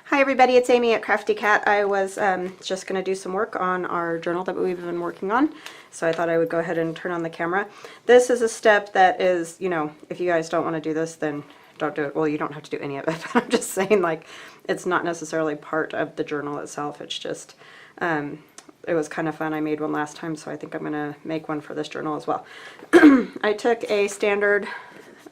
Hi everybody, it's Amy at Crafty Cat. I was just going to do some work on our journal that we've been working on, so I thought I would go ahead and turn on the camera. This is a step that is, you know, if you guys don't want to do this, then don't do it. Well, you don't have to do any of it, but I'm just saying, like, it's not necessarily part of the journal itself. It's just, it was kind of fun. I made one last time, so I think I'm going to make one for this journal as well. I took a standard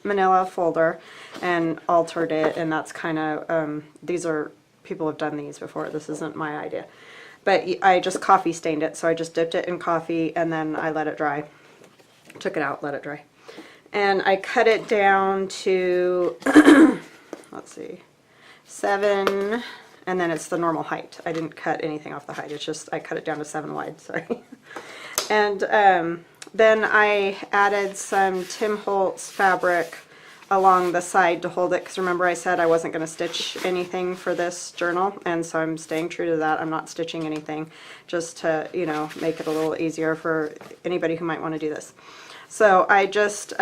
manila folder and altered it, and that's kind of, these are, people have done these before. This isn't my idea. But I just coffee stained it, so I just dipped it in coffee and then I let it dry. Took it out, let it dry. And I cut it down to, let's see, 7, and then it's the normal height. I didn't cut anything off the height, it's just, I cut it down to 7 wide, sorry. And then I added some Tim Holtz fabric along the side to hold it, because remember I said I wasn't going to stitch anything for this journal, and so I'm staying true to that. I'm not stitching anything, just to, you know, make it a little easier for anybody who might want to do this. So I just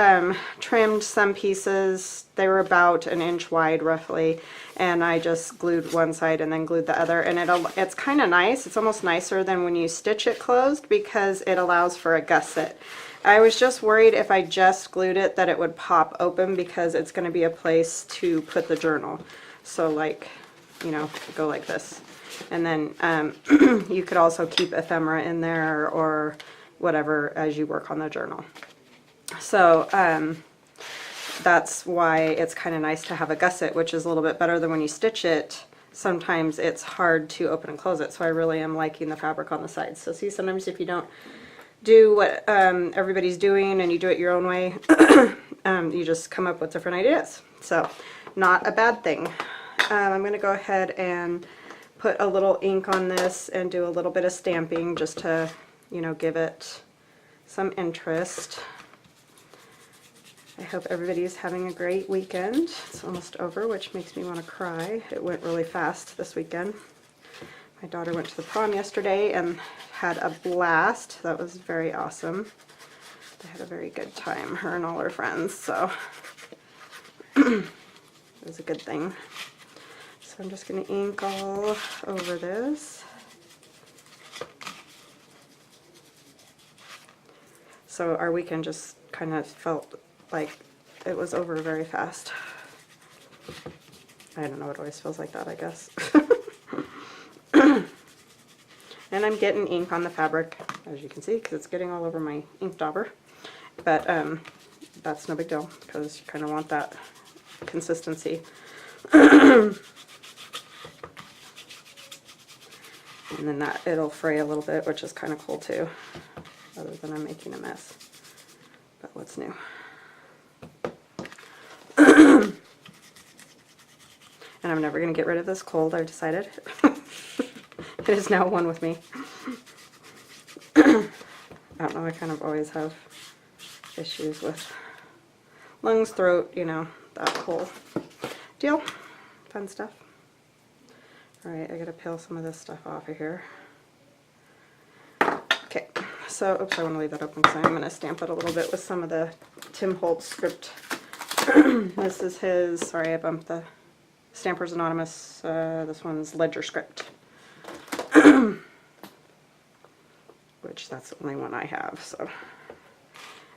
trimmed some pieces. They were about 1 inch wide roughly, and I just glued one side and then glued the other, and it's kind of nice. It's almost nicer than when you stitch it closed because it allows for a gusset. I was just worried if I just glued it that it would pop open, because it's going to be a place to put the journal. So, like, you know, go like this. And then you could also keep ephemera in there or whatever as you work on the journal. So that's why it's kind of nice to have a gusset, which is a little bit better than when you stitch it. Sometimes it's hard to open and close it, so I really am liking the fabric on the sides. So see, sometimes if you don't do what everybody's doing and you do it your own way, you just come up with different ideas. So not a bad thing. I'm going to go ahead and put a little ink on this and do a little bit of stamping just to, you know, give it some interest. I hope everybody's having a great weekend. It's almost over, which makes me want to cry. It went really fast this weekend. My daughter went to the prom yesterday and had a blast. That was very awesome. They had a very good time, her and all her friends, so it was a good thing. So I'm just going to ink all over this. So our weekend just kind of felt like it was over very fast. I don't know, it always feels like that, I guess. And I'm getting ink on the fabric, as you can see, because it's getting all over my ink dauber. But that's no big deal, because you kind of want that consistency. And then that, it'll fray a little bit, which is kind of cool too, other than I'm making a mess. But what's new? And I'm never going to get rid of this cold, I've decided. It is now one with me. I don't know, I kind of always have issues with lungs, throat, you know, that whole deal. Fun stuff. Alright, I gotta peel some of this stuff off of here. Okay, so, oops, I want to leave that open because I'm going to stamp it a little bit with some of the Tim Holtz script. This is his, sorry I bumped the Stampers Anonymous, this one's Ledger Script. Which that's the only one I have, so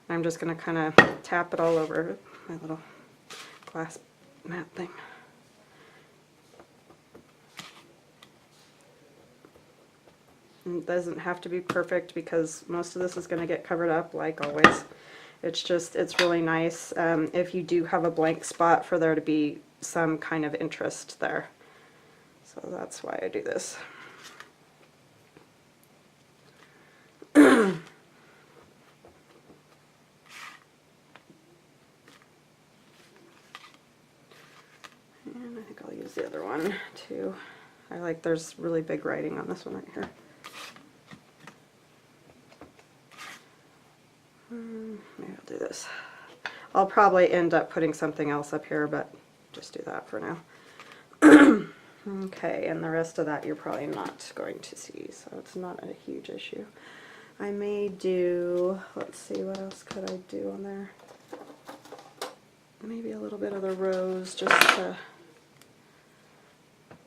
I'm just going to kind of tap it all over my little glass mat thing. And it doesn't have to be perfect because most of this is going to get covered up like always. It's just, it's really nice if you do have a blank spot for there to be some kind of interest there. So that's why I do this. And I think I'll use the other one too. I like, there's really big writing on this one right here. Maybe I'll do this. I'll probably end up putting something else up here, but just do that for now. Okay, and the rest of that you're probably not going to see, so it's not a huge issue. I may do, let's see, what else could I do on there? Maybe a little bit of the rose just to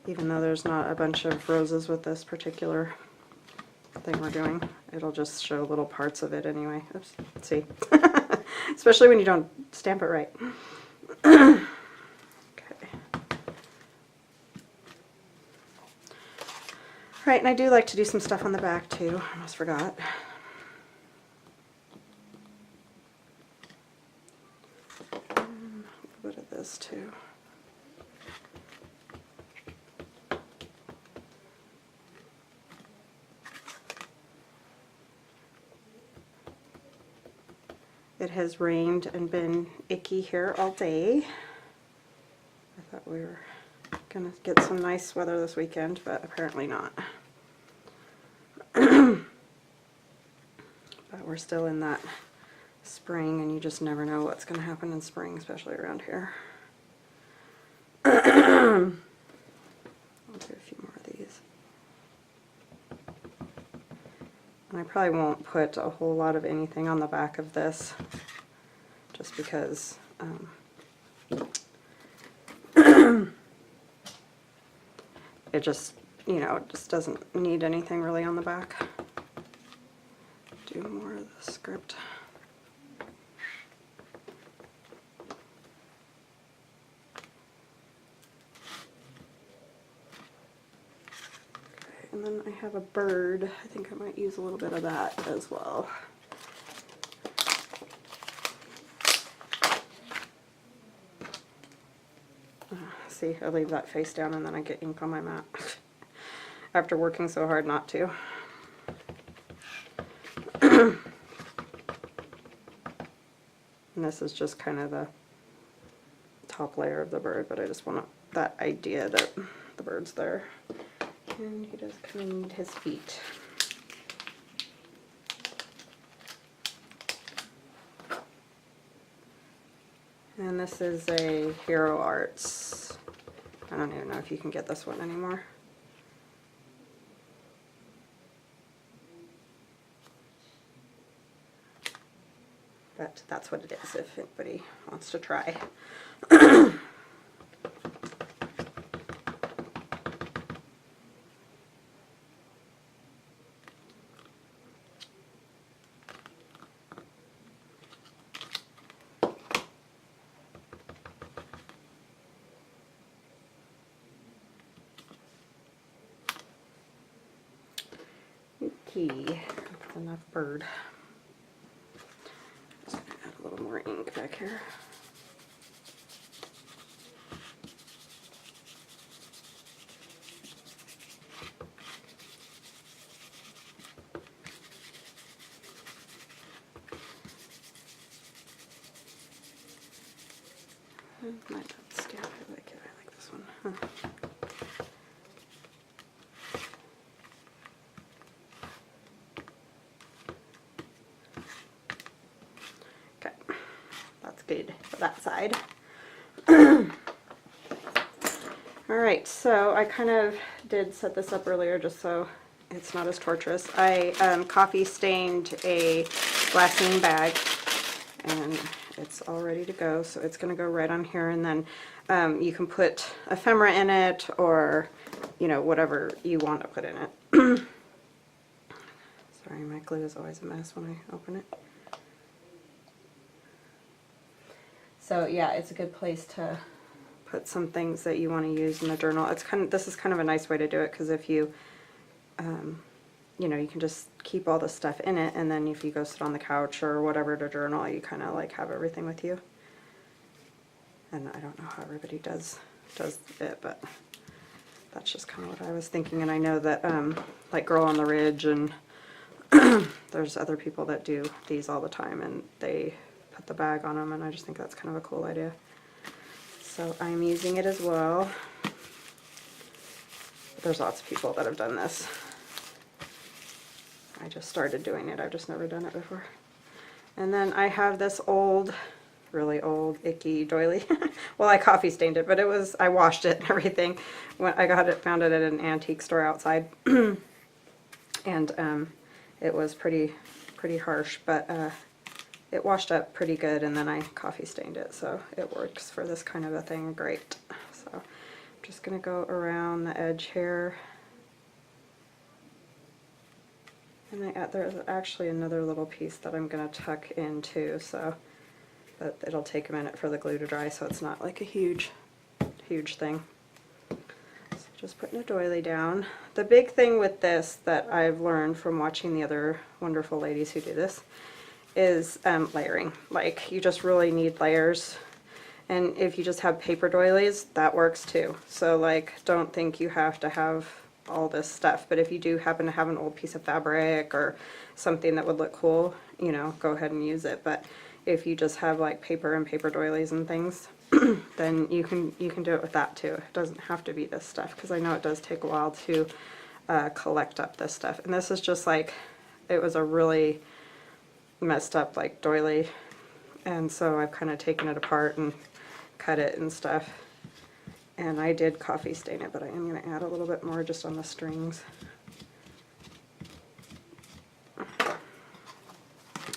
even though there's not a bunch of roses with this particular thing we're doing. It'll just show little parts of it anyway. Oops, see. Especially when you don't stamp it right. Okay. Right, and I do like to do some stuff on the back too. I almost forgot. A little bit of this too. It has rained and been icky here all day. I thought we were gonna get some nice weather this weekend, but apparently not. But we're still in that spring, and you just never know what's gonna happen in spring, especially around here. I'll do a few more of these. And I probably won't put a whole lot of anything on the back of this, just because it just, you know, it just doesn't need anything really on the back. Do more of the script. Okay, and then I have a bird. I think I might use a little bit of that as well. See, I leave that face down and then I get ink on my mat after working so hard not to. And this is just kind of the top layer of the bird, but I just want that idea that the bird's there. And he does kind of need his feet. And this is a Hero Arts. I don't even know if you can get this one anymore. But that's what it is if anybody wants to try. Okay, that's enough bird. Just gonna add a little more ink back here. Might not stamp. I like it. I like this one. Huh. Okay, that's good for that side. Alright, so I kind of did set this up earlier just so it's not as torturous. I coffee stained a glassine bag, and it's all ready to go, so it's going to go right on here, and then you can put ephemera in it, or, you know, whatever you want to put in it. Sorry, my glue is always a mess when I open it. So yeah, it's a good place to put some things that you want to use in the journal. It's this is kind of a nice way to do it, because if you, you know, you can just keep all the stuff in it, and then if you go sit on the couch or whatever to journal, you kind of like have everything with you. And I don't know how everybody does it, but that's just kind of what I was thinking. And I know that like Girl on the Ridge, and there's other people that do these all the time, and they put the bag on them, and I just think that's kind of a cool idea. So I'm using it as well. There's lots of people that have done this. I just started doing it. I've just never done it before. And then I have this old, really old, icky doily. Well, I coffee stained it, but it was, I washed it and everything. When I found it at an antique store outside. And it was pretty harsh, but it washed up pretty good, and then I coffee stained it, so it works for this kind of a thing great. So just going to go around the edge here. And there's actually another little piece that I'm going to tuck in too, so but it'll take a minute for the glue to dry, so it's not like a huge thing. So just putting a doily down. The big thing with this that I've learned from watching the other wonderful ladies who do this is layering. Like, you just really need layers. And if you just have paper doilies, that works too. So like, don't think you have to have all this stuff, but if you do happen to have an old piece of fabric or something that would look cool, you know, go ahead and use it. But if you just have like paper and paper doilies and things, then you can do it with that too. It doesn't have to be this stuff, because I know it does take a while to collect up this stuff. And this is just like, it was a really messed up like doily, and so I've kind of taken it apart and cut it and stuff. And I did coffee stain it, but I am going to add a little bit more just on the strings.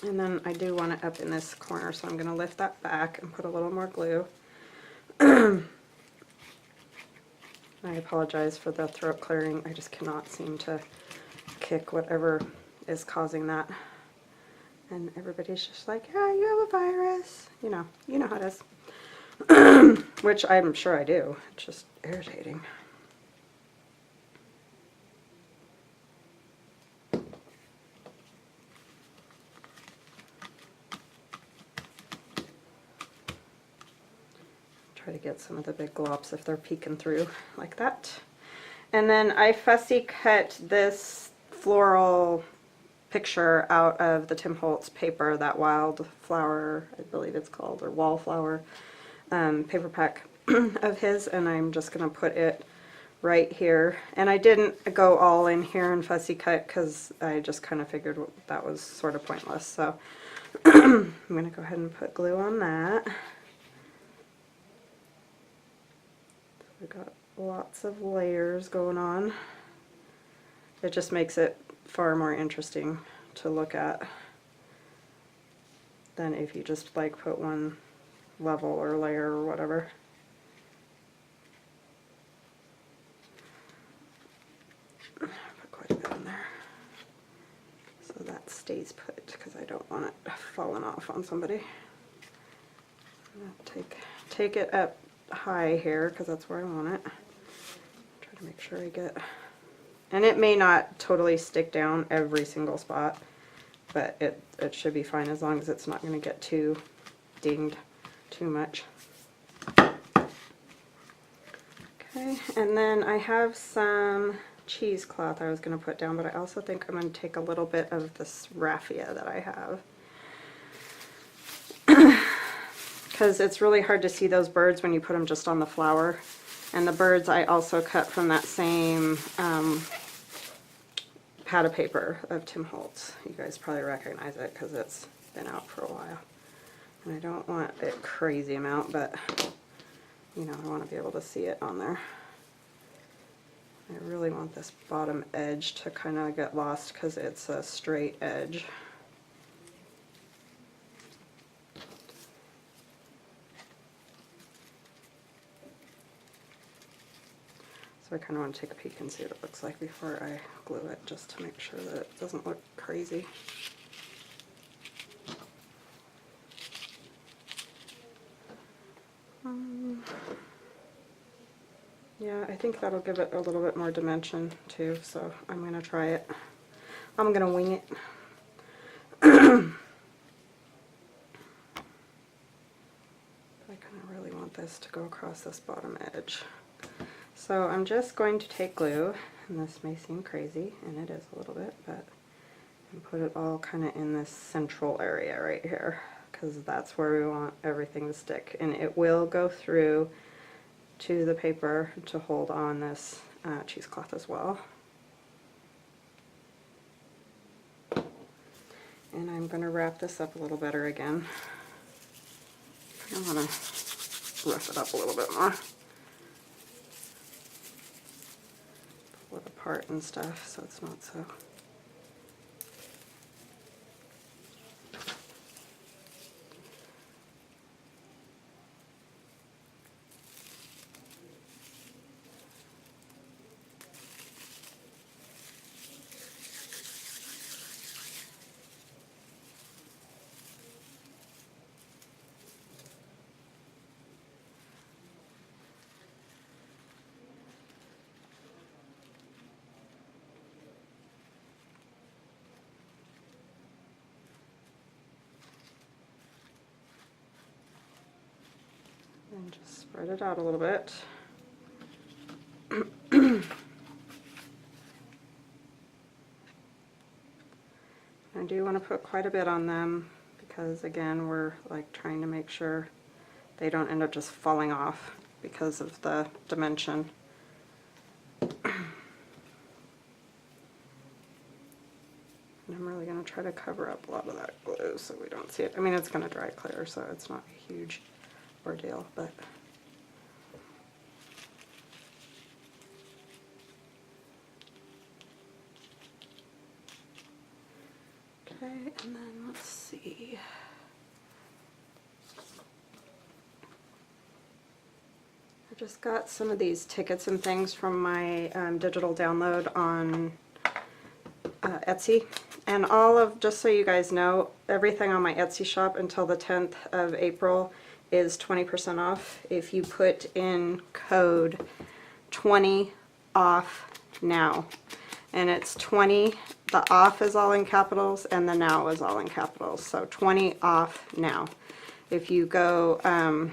And then I do want it up in this corner, so I'm going to lift that back and put a little more glue. I apologize for the throat clearing. I just cannot seem to kick whatever is causing that. And everybody's just like, yeah, you have a virus. You know how it is. Which I'm sure I do. It's just irritating. Try to get some of the big globs if they're peeking through like that. And then I fussy cut this floral picture out of the Tim Holtz paper, that wildflower, I believe it's called, or wallflower paper pack of his, and I'm just going to put it right here. And I didn't go all in here and fussy cut because I just kind of figured that was sort of pointless. So I'm going to go ahead and put glue on that. We've got lots of layers going on. It just makes it far more interesting to look at than if you just like put one level or layer or whatever. Put quite a bit in there so that stays put, because I don't want it falling off on somebody. I'm gonna take it up high here because that's where I want it. Try to make sure I get, and it may not totally stick down every single spot, but it should be fine as long as it's not going to get too dinged too much. Okay, and then I have some cheesecloth I was going to put down, but I also think I'm going to take a little bit of this raffia that I have, because it's really hard to see those birds when you put them just on the flower. And the birds I also cut from that same pad of paper of Tim Holtz. You guys probably recognize it because it's been out for a while. And I don't want a crazy amount, but you know, I want to be able to see it on there. I really want this bottom edge to kind of get lost because it's a straight edge. So I kind of want to take a peek and see what it looks like before I glue it, just to make sure that it doesn't look crazy. Yeah, I think that'll give it a little bit more dimension too, so I'm going to try it. I'm going to wing it. I kind of really want this to go across this bottom edge. So I'm just going to take glue, and this may seem crazy, and it is a little bit, but and put it all kind of in this central area right here, because that's where we want everything to stick. And it will go through to the paper to hold on this cheesecloth as well. And I'm going to wrap this up a little better again. I want to rough it up a little bit more. Pull it apart and stuff so it's not so. And just spread it out a little bit. I do want to put quite a bit on them because, again, we're like trying to make sure they don't end up just falling off because of the dimension. And I'm really going to try to cover up a lot of that glue so we don't see it. I mean, it's going to dry clear, so it's not a huge ordeal, but okay, and then let's see. I just got some of these tickets and things from my digital download on Etsy. And all of, just so you guys know, everything on my Etsy shop until the 10th of April is 20% off if you put in code 20 off now. And it's 20, the off is all in capitals and the now is all in capitals. So 20 off now. If you go to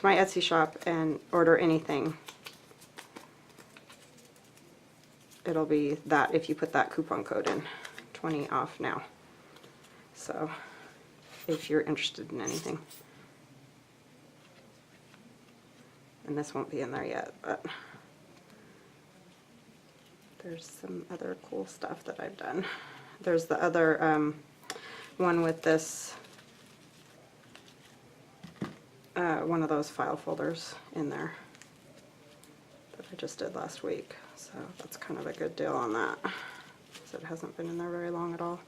my Etsy shop and order anything, it'll be that if you put that coupon code in, 20 off now. So if you're interested in anything. And this won't be in there yet, but there's some other cool stuff that I've done. There's the other one with this, one of those file folders in there that I just did last week. So that's kind of a good deal on that. So it hasn't been in there very long at all.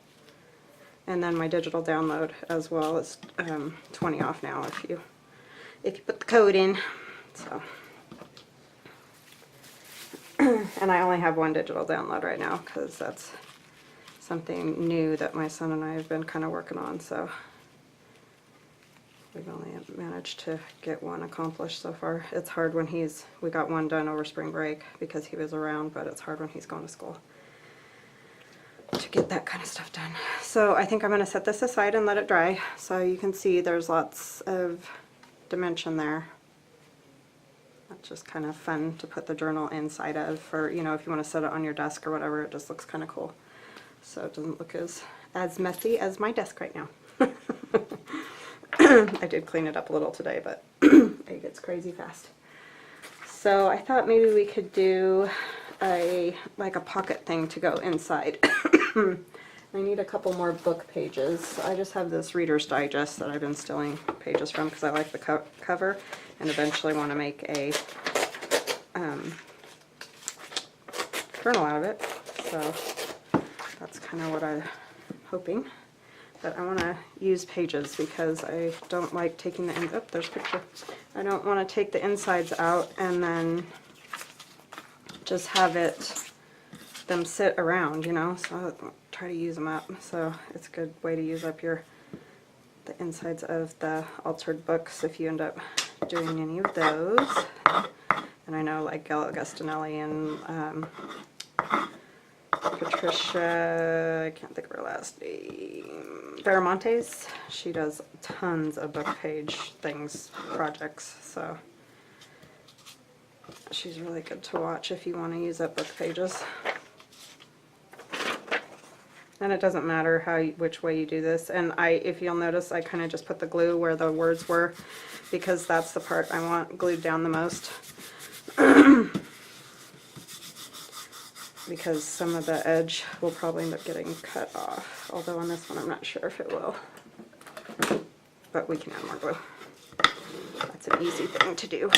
And then my digital download as well is 20 off now if you put the code in. So and I only have one digital download right now because that's something new that my son and I have been kind of working on. So we've only managed to get one accomplished so far. It's hard when we got one done over spring break because he was around, but it's hard when he's going to school to get that kind of stuff done. So I think I'm going to set this aside and let it dry. So you can see there's lots of dimension there. That's just kind of fun to put the journal inside of, for, you know, if you want to set it on your desk or whatever. It just looks kind of cool. So it doesn't look as messy as my desk right now. I did clean it up a little today, but it gets crazy fast. So I thought maybe we could do like a pocket thing to go inside. I need a couple more book pages. I just have this Reader's Digest that I've been stealing pages from because I like the cover and eventually want to make a journal out of it. So that's kind of what I'm hoping. But I want to use pages because I don't like taking the oh, there's a picture. I don't want to take the insides out and then just have them sit around, you know, so I'll try to use them up. So it's a good way to use up the insides of the altered books if you end up doing any of those. And I know like Gail Augustinelli and Patricia, I can't think of her last name, Veramontes, she does tons of book page projects, so she's really good to watch if you want to use up book pages. And it doesn't matter which way you do this. And if you'll notice, I kind of just put the glue where the words were because that's the part I want glued down the most. Because some of the edge will probably end up getting cut off. Although on this one I'm not sure if it will. But we can add more glue. That's an easy thing to do.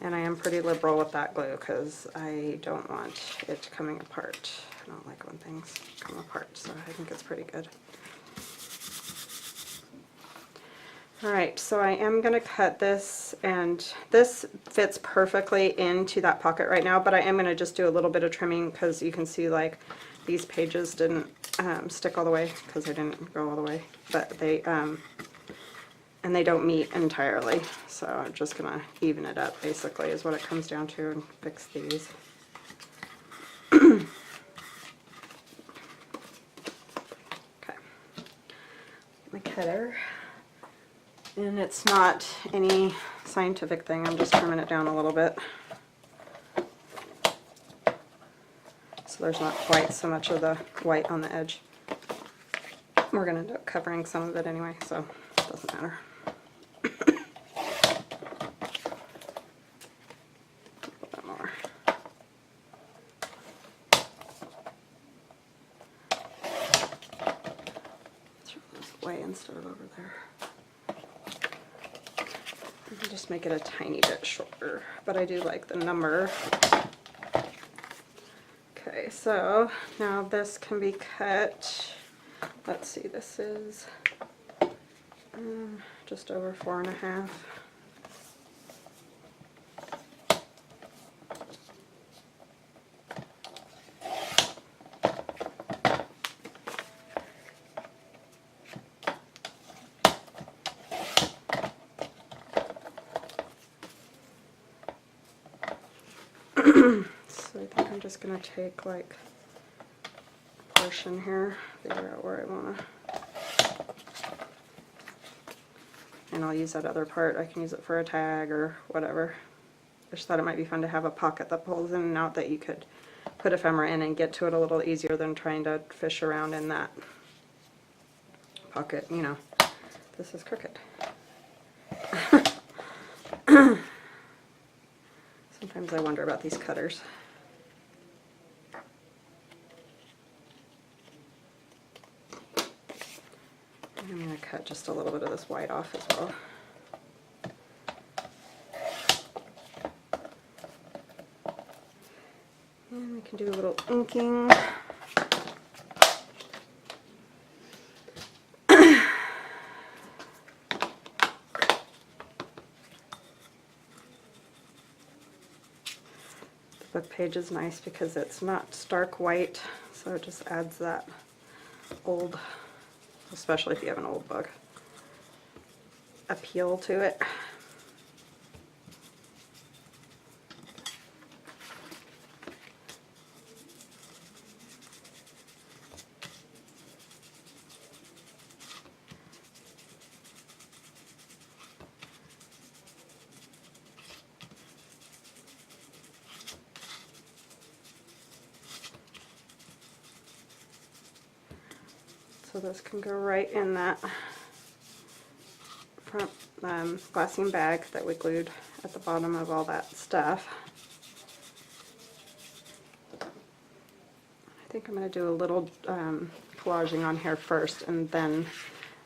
And I am pretty liberal with that glue because I don't want it coming apart. I don't like when things come apart, so I think it's pretty good. Alright, so I am going to cut this, and this fits perfectly into that pocket right now, but I am going to just do a little bit of trimming because you can see like these pages didn't stick all the way because I didn't go all the way, but they and they don't meet entirely, so I'm just going to even it up basically is what it comes down to, and fix these. Okay. together. And it's not any scientific thing, I'm just trimming it down a little bit. So there's not quite so much of the white on the edge. We're going to end up covering some of it anyway, so it doesn't matter. A little bit more. Throw this away instead of over there. You can just make it a tiny bit shorter, but I do like the number. Okay, so now this can be cut. Let's see, this is just over 4.5. So I think I'm just going to take like a portion here, figure out where I want to. And I'll use that other part. I can use it for a tag or whatever. I just thought it might be fun to have a pocket that pulls in and out that you could put ephemera in and get to it a little easier than trying to fish around in that pocket, you know. This is crooked. Sometimes I wonder about these cutters. I'm going to cut just a little bit of this white off as well. And we can do a little inking. The book page is nice because it's not stark white, so it just adds that old, especially if you have an old book, appeal to it. So this can go right in that front glassine bag that we glued at the bottom of all that stuff. I think I'm going to do a little collaging on here first, and then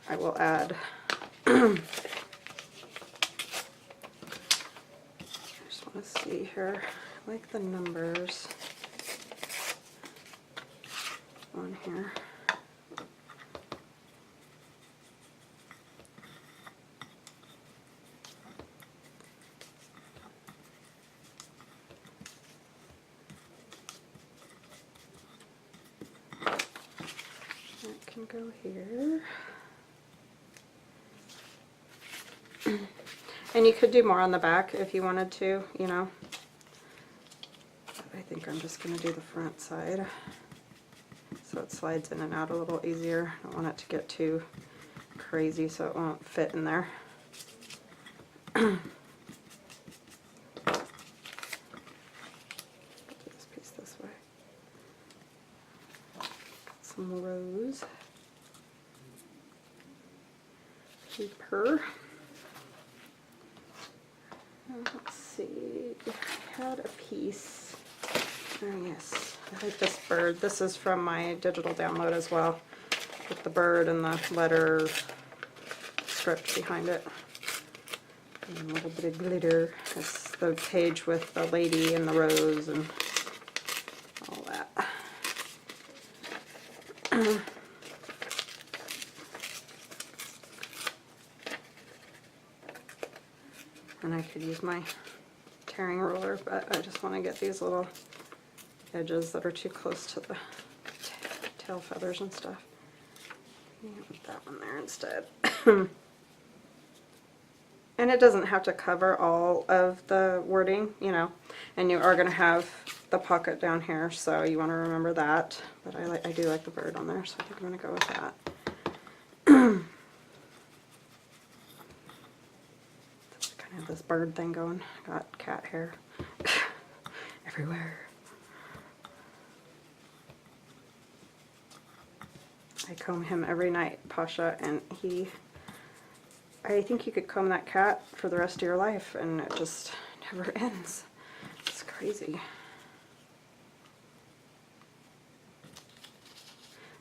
I will add I just want to see here, I like the numbers on here. That can go here. And you could do more on the back if you wanted to, you know. But I think I'm just going to do the front side so it slides in and out a little easier. I don't want it to get too crazy so it won't fit in there. Put this piece this way. Got some rose. Paper. Let's see, I had a piece, oh yes, I like this bird. This is from my digital download as well, with the bird and the letter script behind it. And a little bit of glitter. It's the page with the lady and the rose and all that. And I could use my tearing ruler, but I just want to get these little edges that are too close to the tail feathers and stuff. Put that one there instead. And it doesn't have to cover all of the wording, you know, and you are going to have the pocket down here, so you want to remember that. But I do like the bird on there, so I think I'm going to go with that. have this bird thing going. Got cat hair everywhere. I comb him every night, Pasha, and I think you could comb that cat for the rest of your life and it just never ends. It's crazy.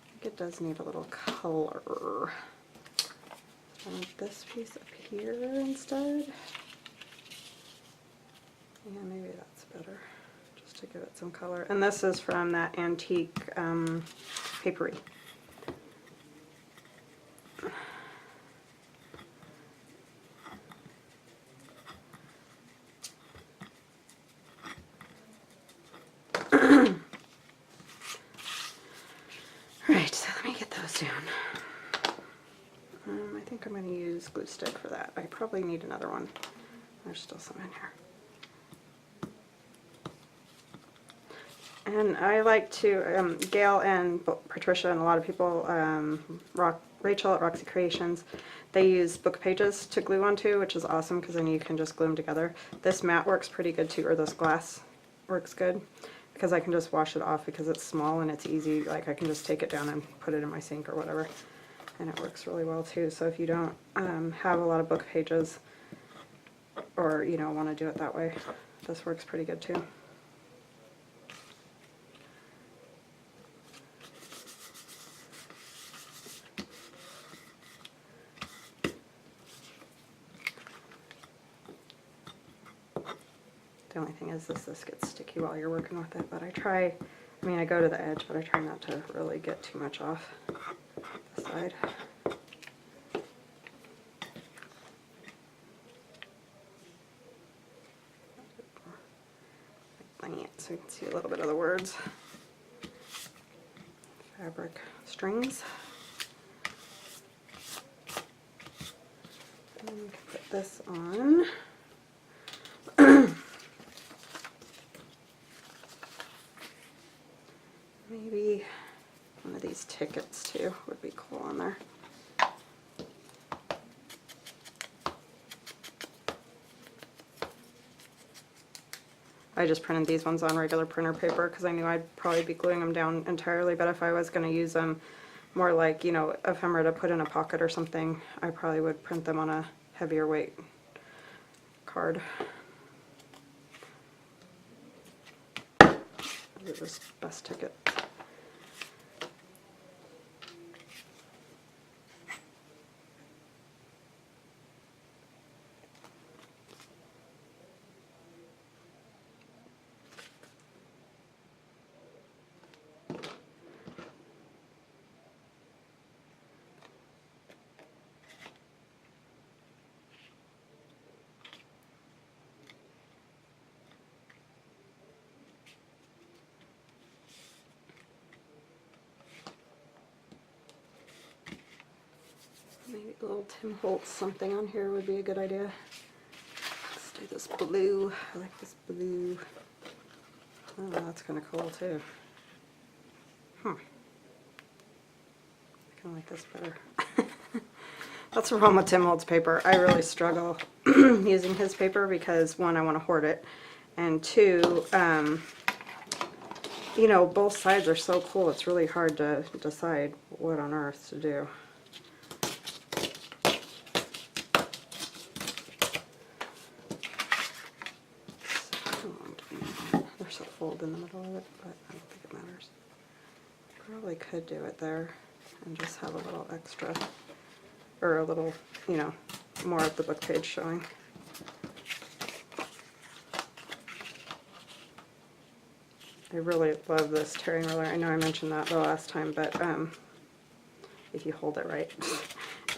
I think it does need a little color. I want this piece up here instead. Yeah, maybe that's better, just to give it some color. And this is from that antique papery. Right, so let me get those down. I think I'm going to use glue stick for that. I probably need another one. There's still some in here. And I like to, Gail and Patricia and a lot of people, Rachel at Roxy Creations, they use book pages to glue onto, which is awesome because then you can just glue them together. This mat works pretty good too, or this glass works good because I can just wash it off because it's small and it's easy. Like I can just take it down and put it in my sink or whatever. And it works really well too. So if you don't have a lot of book pages or want to do it that way, this works pretty good too. The only thing is this gets sticky while you're working with it, but I go to the edge, but I try not to really get too much off the side. So you can see a little bit of the words. Fabric strings. And we can put this on. Maybe one of these tickets too would be cool on there. I just printed these ones on regular printer paper because I knew I'd probably be gluing them down entirely, but if I was going to use them more like, if I'm to put in a pocket or something, I probably would print them on a heavier weight card. These are the best tickets. Maybe a little Tim Holtz something on here would be a good idea. Let's do this blue. I like this blue. Oh, that's kind of cool too. I kind of like this better. That's the problem with Tim Holtz paper. I really struggle using his paper because one, I want to hoard it, and two, both sides are so cool. It's really hard to decide what on earth to do. There's a fold in the middle of it, but I don't think it matters. Probably could do it there and just have a little extra, or a little, more of the book page showing. I really love this tearing ruler. I know I mentioned that the last time, but if you hold it right,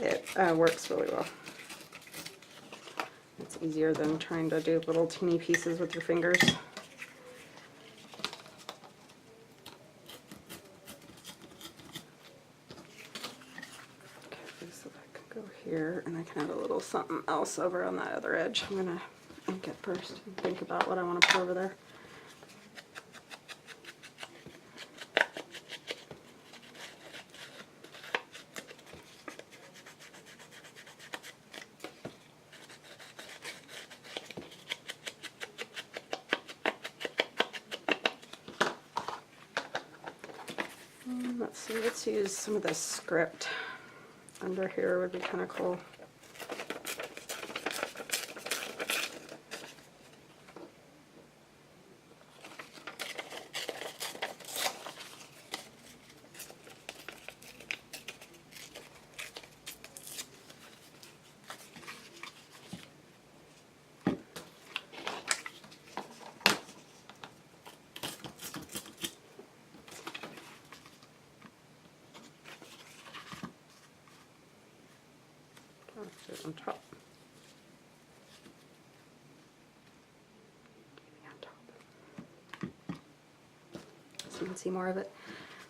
it works really well. It's easier than trying to do little teeny pieces with your fingers. Okay, so that can go here, and I can add a little something else over on that other edge. I'm gonna ink it first and think about what I want to put over there. Let's see, let's use some of this script under here, would be kind of cool. On top. So you can see more of it.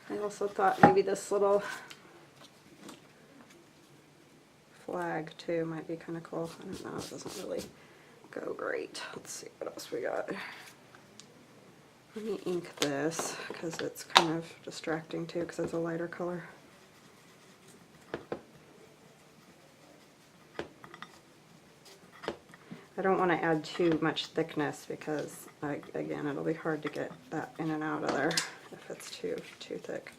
I also thought maybe this little flag too might be kind of cool. I don't know, it doesn't really go great. Let's see what else we got. Let me ink this because it's kind of distracting too because it's a lighter color. I don't want to add too much thickness because, again, it'll be hard to get that in and out of there if it's too thick.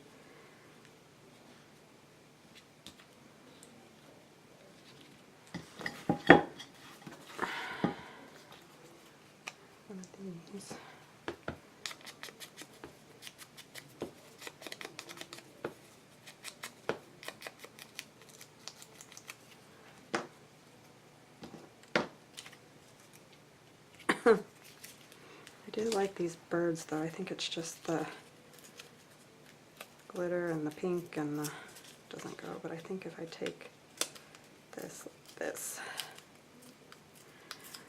One of these. I do like these birds though. I think it's just the glitter and the pink and the doesn't go, but I think if I take this.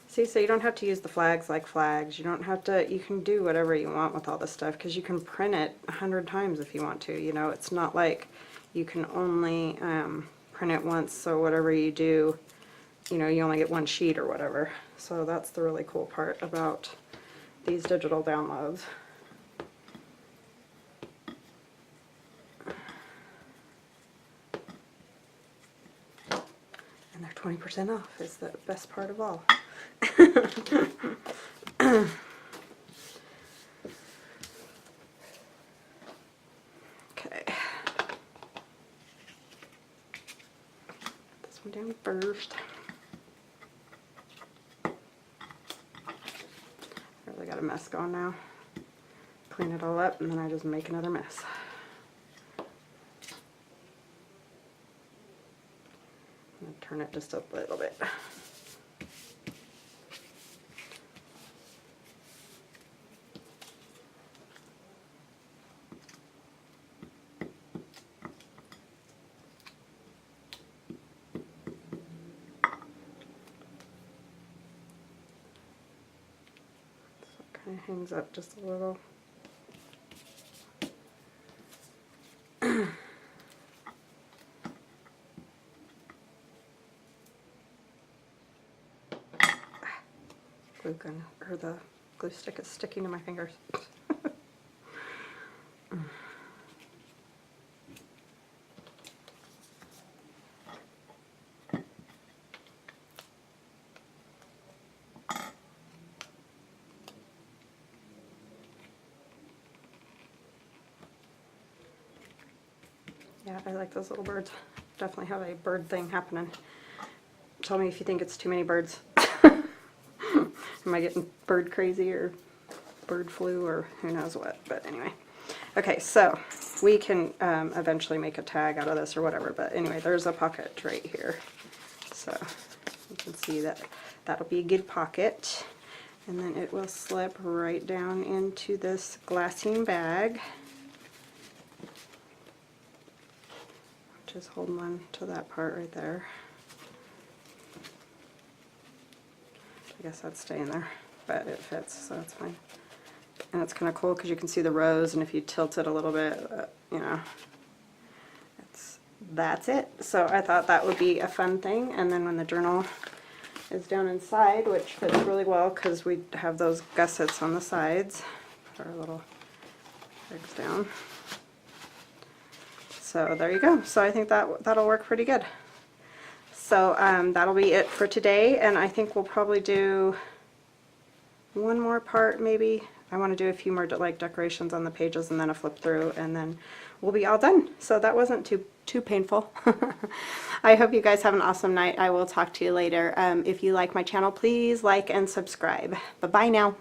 See, so you don't have to use the flags like flags. You don't have to, you can do whatever you want with all this stuff because you can print it 100 times if you want to. You know, it's not like you can only print it once, so whatever you do, you know, you only get one sheet or whatever. So that's the really cool part about these digital downloads. And they're 20% off is the best part of all. Okay. Put this one down first. I got a mess going now. Clean it all up and then I just make another mess. I'm going to turn it just a little bit. Kind of hangs up just a little. Glue gun, or the glue stick is sticking to my fingers. Yeah, I like those little birds. Definitely have a bird thing happening. Tell me if you think it's too many birds. Am I getting bird crazy or bird flu or who knows what? But anyway. Okay, so we can eventually make a tag out of this or whatever. But anyway, there's a pocket right here. So you can see that that'll be a good pocket. And then it will slip right down into this glassine bag. Just holding on to that part right there. I guess that's staying there, but it fits, so that's fine. And it's kind of cool because you can see the rows, and if you tilt it a little bit, you know, that's it. So I thought that would be a fun thing. And then when the journal is down inside, which fits really well because we have those gussets on the sides, put our little legs down. So there you go. So I think that'll work pretty good. So that'll be it for today, and I think we'll probably do one more part maybe. I want to do a few more like decorations on the pages and then a flip through, and then we'll be all done. So that wasn't too painful. I hope you guys have an awesome night. I will talk to you later. If you like my channel, please like and subscribe. Bye-bye now.